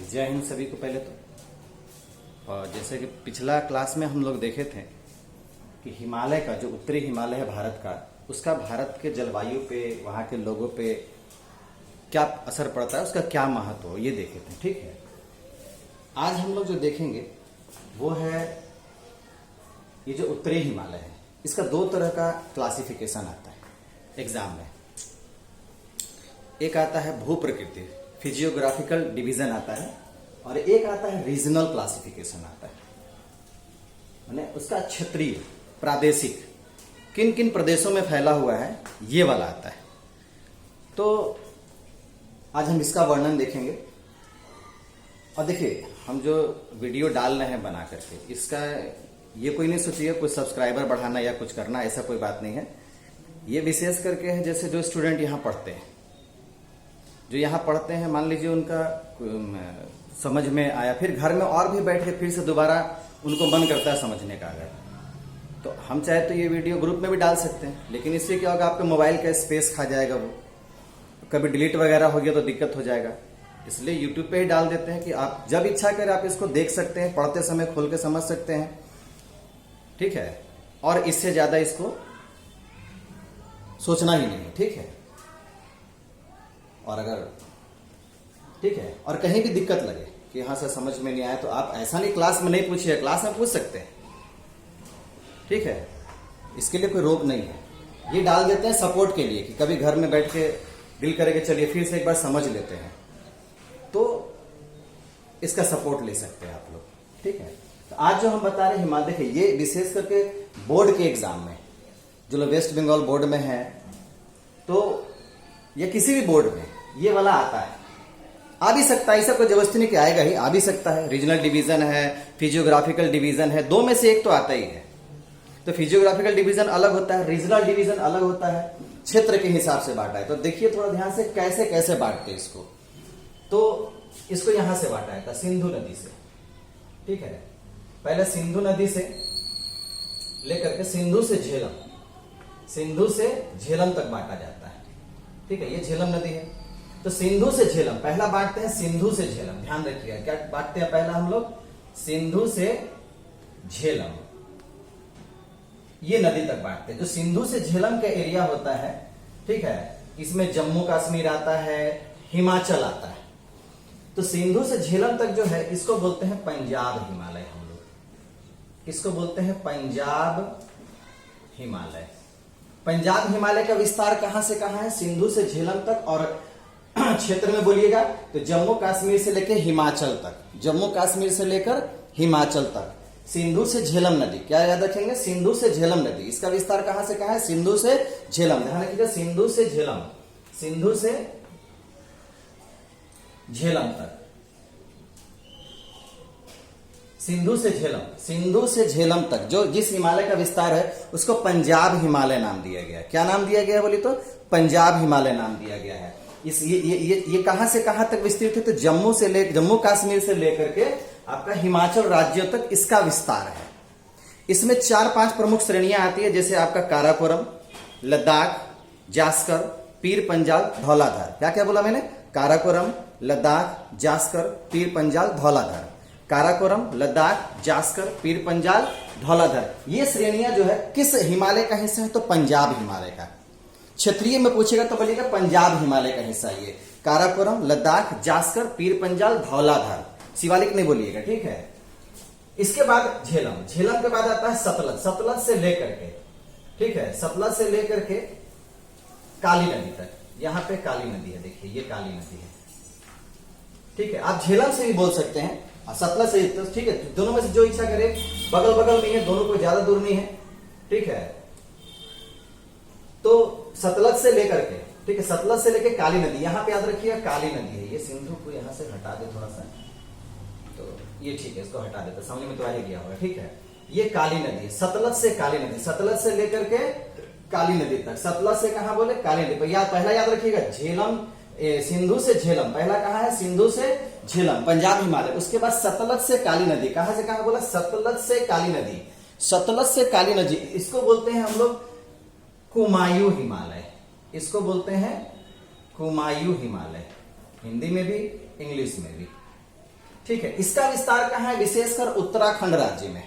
जय हिंद सभी को। पहले तो और जैसे कि पिछला क्लास में हम लोग देखे थे कि हिमालय का जो उत्तरी हिमालय है भारत का, उसका भारत के जलवायु पे, वहाँ के लोगों पे क्या असर पड़ता है, उसका क्या महत्व हो, ये देखे थे। ठीक है, आज हम लोग जो देखेंगे वो है ये जो उत्तरी हिमालय है, इसका दो तरह का क्लासिफिकेशन आता है एग्जाम में। एक आता है भू प्रकृति, फिजियोग्राफिकल डिवीजन आता है, और एक आता है रीजनल क्लासिफिकेशन आता है, माने उसका क्षेत्रीय प्रादेशिक किन किन प्रदेशों में फैला हुआ है, ये वाला आता है। तो आज हम इसका वर्णन देखेंगे। और देखिए, हम जो वीडियो डाल रहे हैं बना करके, इसका ये कोई नहीं सोचिए कोई सब्सक्राइबर बढ़ाना या कुछ करना, ऐसा कोई बात नहीं है। ये विशेष करके है जैसे जो स्टूडेंट यहाँ पढ़ते हैं, जो यहाँ पढ़ते हैं, मान लीजिए उनका समझ में आया, फिर घर में और भी बैठ के फिर से दोबारा उनको मन करता है समझने का, अगर तो हम चाहे तो ये वीडियो ग्रुप में भी डाल सकते हैं, लेकिन इससे क्या होगा, आपके मोबाइल का स्पेस खा जाएगा, वो कभी डिलीट वगैरह हो गया तो दिक्कत हो जाएगा। इसलिए यूट्यूब पे ही डाल देते हैं कि आप जब इच्छा करें आप इसको देख सकते हैं, पढ़ते समय खोल के समझ सकते हैं। ठीक है, और इससे ज्यादा इसको सोचना ही नहीं है। ठीक है, और अगर ठीक है, और कहीं भी दिक्कत लगे कि यहां से समझ में नहीं आया, तो आप ऐसा नहीं क्लास में नहीं पूछिए, क्लास में पूछ सकते हैं। ठीक है, इसके लिए कोई रोक नहीं है। ये डाल देते हैं सपोर्ट के लिए कि कभी घर में बैठ के दिल करेगा चलिए फिर से एक बार समझ लेते हैं, तो इसका सपोर्ट ले सकते हैं आप लोग। ठीक है, तो आज जो हम बता रहे हैं हिमालय, देखिए ये विशेष करके बोर्ड के एग्जाम में, जो लोग वेस्ट बंगाल बोर्ड में है, तो या किसी भी बोर्ड में ये वाला आता है, आ भी सकता है, ऐसा कोई जबरदस्ती नहीं कि आएगा ही, आ भी सकता है। रीजनल डिवीजन है, फिजियोग्राफिकल डिवीजन है, दो में से एक तो आता ही है। तो फिजियोग्राफिकल डिवीजन अलग होता है, रीजनल डिवीजन अलग होता है, क्षेत्र के हिसाब से बांटा है। तो देखिए थोड़ा ध्यान से कैसे कैसे बांटते हैं इसको। तो इसको यहां से बांटा है था, सिंधु नदी से। ठीक है, पहले सिंधु नदी से लेकर के सिंधु से झेलम तक बांटा जाता है। ठीक है, ये झेलम नदी है, तो सिंधु से झेलम पहला बांटते हैं, सिंधु से झेलम। ध्यान रखिएगा क्या बांटते हैं पहला हम लोग, सिंधु से झेलम, ये नदी तक बांटते हैं। जो सिंधु से झेलम का एरिया होता है, ठीक है, इसमें जम्मू कश्मीर आता है, हिमाचल आता है। तो सिंधु से झेलम तक जो है, इसको बोलते हैं पंजाब हिमालय। हम लोग इसको बोलते हैं पंजाब हिमालय। पंजाब हिमालय का विस्तार कहां से कहां है, सिंधु से झेलम तक, और क्षेत्र में बोलिएगा तो जम्मू कश्मीर से लेकर हिमाचल तक, जम्मू कश्मीर से लेकर हिमाचल तक सिंधु से झेलम नदी। क्या याद रखेंगे, सिंधु से झेलम नदी, इसका विस्तार कहां से कहां है, सिंधु से झेलम। ध्यान रखिएगा, सिंधु से झेलम, सिंधु से झेलम तक, सिंधु से झेलम तक जो जिस हिमालय का विस्तार है, उसको पंजाब हिमालय नाम दिया गया। क्या नाम दिया गया बोली तो पंजाब हिमालय नाम दिया गया है। इस ये कहां से कहां तक विस्तृत है, तो जम्मू कश्मीर से लेकर के आपका हिमाचल राज्यों तक इसका विस्तार है। इसमें 4-5 प्रमुख श्रेणियां आती है, जैसे आपका काराकोरम, लद्दाख, जास्कर, पीर पंजाल, धौलाधार। क्या क्या बोला मैंने, काराकोरम, लद्दाख, जास्कर, पीर पंजाल, धौलाधार। काराकोरम, लद्दाख, जास्कर, पीर पंजाल, धौलाधार, ये श्रेणियां जो है किस हिमालय का हिस्सा है, तो पंजाब हिमालय का। क्षेत्रीय में पूछेगा तो बोलिएगा पंजाब हिमालय का हिस्सा ये, काराकोरम, लद्दाख, जास्कर, पीर पंजाल, धौलाधार, शिवालिक नहीं बोलिएगा। ठीक है, इसके बाद झेलम के बाद आता है सतलज से लेकर के, ठीक है, सतलज से लेकर के काली नदी तक। यहां पे काली नदी है, देखिए ये काली नदी है। ठीक है, आप झेलम से भी बोल सकते हैं, सतलज से, ठीक है, दोनों में से जो इच्छा करे, बगल बगल में है, दोनों को ज्यादा दूर नहीं है। ठीक है, तो सतलज से लेकर के, ठीक है, सतलज से लेकर काली नदी, यहां पे याद रखिएगा काली नदी है। ये सिंधु को यहां से हटा दे थोड़ा सा, तो ये ठीक है, इसको हटा देते, सामने में तो आ ही गया होगा। ठीक है, ये काली नदी, सतलज से काली नदी, सतलज से लेकर के काली नदी तक। सतलज से कहां बोले, काली नदी। पहला याद रखिएगा झेलम, सिंधु से झेलम, पहला कहां है, सिंधु से झेलम, पंजाब हिमालय। उसके बाद सतलज से काली नदी, कहां से कहां बोला, सतलज से काली नदी, सतलज से काली नदी, इसको बोलते हैं हम लोग कुमायूं हिमालय, इसको बोलते हैं कुमायूं हिमालय, हिंदी में भी इंग्लिश में भी। ठीक है, इसका विस्तार कहां है? विशेषकर उत्तराखंड राज्य में।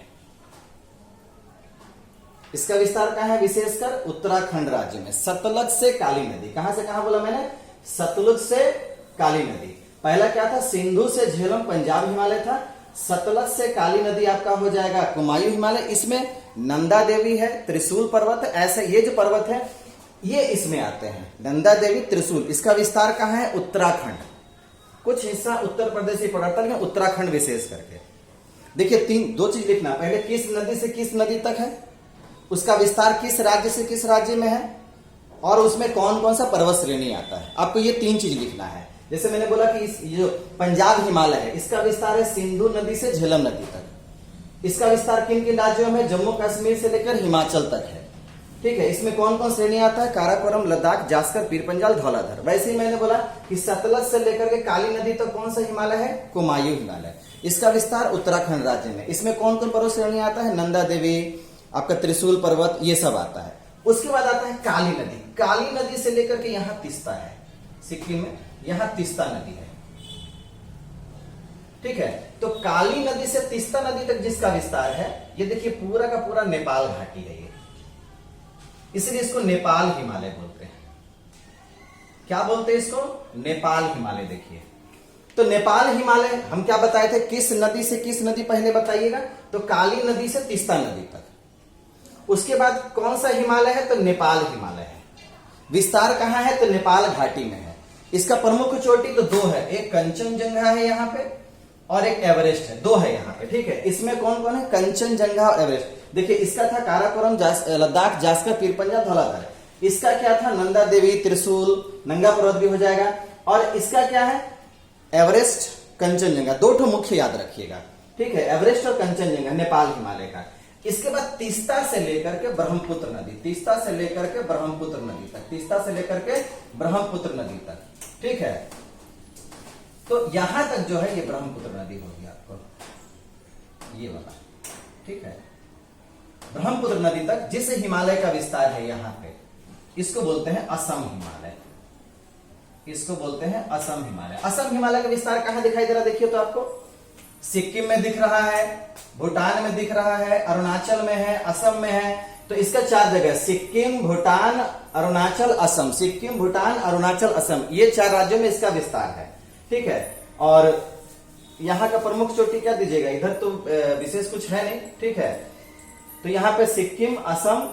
इसका विस्तार कहां है? विशेषकर उत्तराखंड राज्य में। सतलज से काली नदी, कहां से कहां बोला मैंने? सतलुज से काली नदी। पहला क्या था? सिंधु से झेलम पंजाब हिमालय था। सतलज से काली नदी आपका हो जाएगा कुमायूं हिमालय। इसमें नंदा देवी है, त्रिशूल पर्वत, ऐसे ये जो पर्वत है ये इसमें आते हैं, नंदा देवी, त्रिशूल। इसका विस्तार कहां है? उत्तराखंड। कुछ हिस्सा उत्तर प्रदेश ही पड़ता है, उत्तराखंड विशेष करके। देखिए दो चीज लिखना, पहले किस नदी से किस नदी तक है, उसका विस्तार किस राज्य से किस राज्य में है, और उसमें कौन कौन सा पर्वत श्रेणी आता है। आपको ये 3 चीज लिखना है। जैसे मैंने बोला कि जो पंजाब हिमालय है इसका विस्तार है सिंधु नदी से झेलम नदी तक। इसका विस्तार किन किन राज्यों में? जम्मू कश्मीर से लेकर हिमाचल तक है। ठीक है, इसमें कौन कौन श्रेणी आता है? काराकोरम, लद्दाख, जास्कर, पीरपंजाल, धौलाधर। वैसे ही मैंने बोला कि सतलज से लेकर के काली नदी तक कौन सा हिमालय है? कुमायूं हिमालय। इसका विस्तार उत्तराखंड राज्य में। इसमें कौन कौन पर्वत श्रेणी आता है? नंदा देवी, आपका त्रिशूल पर्वत, ये सब आता है। उसके बाद आता है काली नदी। काली नदी से लेकर के यहां तीस्ता है, सिक्किम में यहां तीस्ता नदी है। ठीक है, तो काली नदी से तीस्ता नदी तक जिसका विस्तार है, ये देखिए पूरा का पूरा नेपाल घाटी है ये, इसलिए इसको नेपाल हिमालय बोलते हैं। क्या बोलते हैं इसको? नेपाल हिमालय। देखिए तो नेपाल हिमालय हम क्या बताए थे? किस नदी से किस नदी पहले बताइएगा? तो काली नदी से तीस्ता नदी तक। उसके बाद कौन सा हिमालय है? तो नेपाल हिमालय है। विस्तार कहां है? तो नेपाल घाटी में है। इसका प्रमुख चोटी तो 2 है, एक कंचनजंगा है यहाँ पे और एक एवरेस्ट है, 2 है यहाँ पे। ठीक है, इसमें कौन कौन है? कंचनजंगा और एवरेस्ट। देखिए इसका था काराकोरम, लद्दाख, जास्कर, पीरपंजाल, धौलाधर। इसका क्या था? नंदा देवी, त्रिशूल, नंगा पर्वत भी हो जाएगा। और इसका क्या है? एवरेस्ट, कंचनजंगा। 2 ठो मुख्य याद रखिएगा। ठीक है, एवरेस्ट और कंचनजंगा नेपाल हिमालय का। इसके बाद तीस्ता से लेकर के ब्रह्मपुत्र नदी, तीस्ता से लेकर के ब्रह्मपुत्र नदी तक, तीस्ता से लेकर के ब्रह्मपुत्र नदी तक। ठीक है, तो यहां तक जो है ये ब्रह्मपुत्र नदी होगी आपको, ये वाला। ठीक है, ब्रह्मपुत्र नदी तक जिस हिमालय का विस्तार है यहां पे, इसको बोलते हैं असम हिमालय। इसको बोलते हैं असम हिमालय। असम हिमालय का विस्तार कहां दिखाई दे रहा है? देखिए तो आपको सिक्किम में दिख रहा है, भूटान में दिख रहा है, अरुणाचल में है, असम में है। तो इसका 4 जगह, सिक्किम, भूटान, अरुणाचल, असम। सिक्किम, भूटान, अरुणाचल, असम, ये 4 राज्यों में इसका विस्तार है। ठीक है, और यहां का प्रमुख चोटी क्या दीजिएगा? इधर तो विशेष कुछ है नहीं। ठीक है, तो यहां पे सिक्किम, असम,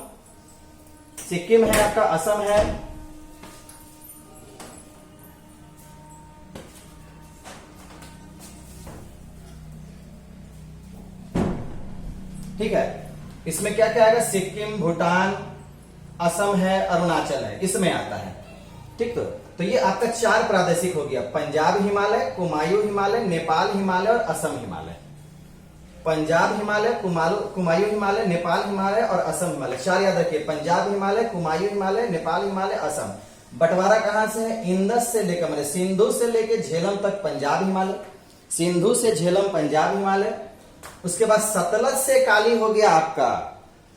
सिक्किम है आपका, असम है, ठीक है। इसमें क्या क्या आएगा? सिक्किम, भूटान, असम है, अरुणाचल है, इसमें आता है। ठीक, तो ये आपका 4 प्रादेशिक हो गया, पंजाब हिमालय, कुमायूं हिमालय, नेपाल हिमालय और असम हिमालय। पंजाब हिमालय, कुमायूं हिमालय, नेपाल हिमालय और असम हिमालय, 4 याद रखिए। पंजाब हिमालय, कुमायूं हिमालय, नेपाल हिमालय, असम। बंटवारा कहां से है? इंदस से लेकर, मतलब सिंधु से लेकर झेलम तक पंजाब हिमालय, सिंधु से झेलम पंजाब हिमालय। उसके बाद सतलज से काली हो गया आपका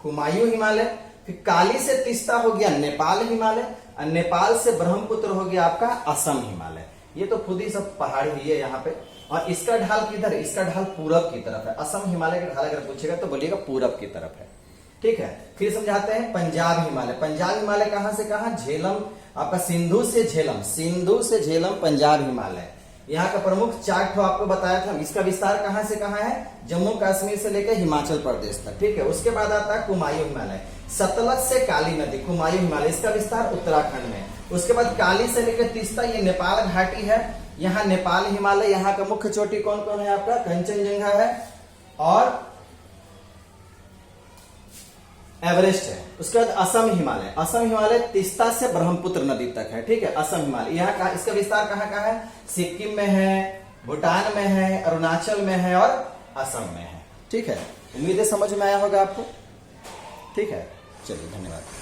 कुमायूं हिमालय, फिर काली से तीस्ता हो गया नेपाल हिमालय, और नेपाल से ब्रह्मपुत्र हो गया आपका असम हिमालय। ये तो खुद ही सब पहाड़ी ही है यहाँ पे। और इसका ढाल किधर है? इसका ढाल पूरब की तरफ है। असम हिमालय का ढाल अगर पूछेगा तो बोलिएगा पूरब की तरफ है। ठीक है, फिर समझाते हैं पंजाब हिमालय। पंजाब हिमालय कहां से कहां? झेलम, आपका सिंधु से झेलम, सिंधु से झेलम पंजाब हिमालय। यहाँ का प्रमुख 4 ठो आपको बताया था। इसका विस्तार कहां से कहां है? जम्मू कश्मीर से लेकर हिमाचल प्रदेश तक। ठीक है, उसके बाद आता है कुमायूं हिमालय। सतलज से काली नदी, कुमायूं हिमालय, इसका विस्तार उत्तराखंड में। उसके बाद काली से लेकर तीस्ता, ये नेपाल घाटी है। यहाँ नेपाल हिमालय, यहाँ का मुख्य चोटी कौन कौन है आपका? कंचनजंगा है और एवरेस्ट है। उसके बाद असम हिमालय, असम हिमालय तीस्ता से ब्रह्मपुत्र नदी तक है। ठीक है, असम हिमालय। यहाँ का इसका विस्तार कहाँ का है? सिक्किम में है, भूटान में है, अरुणाचल में है और असम में है। ठीक है, उम्मीद है समझ में आया होगा आपको। ठीक है, चलिए धन्यवाद।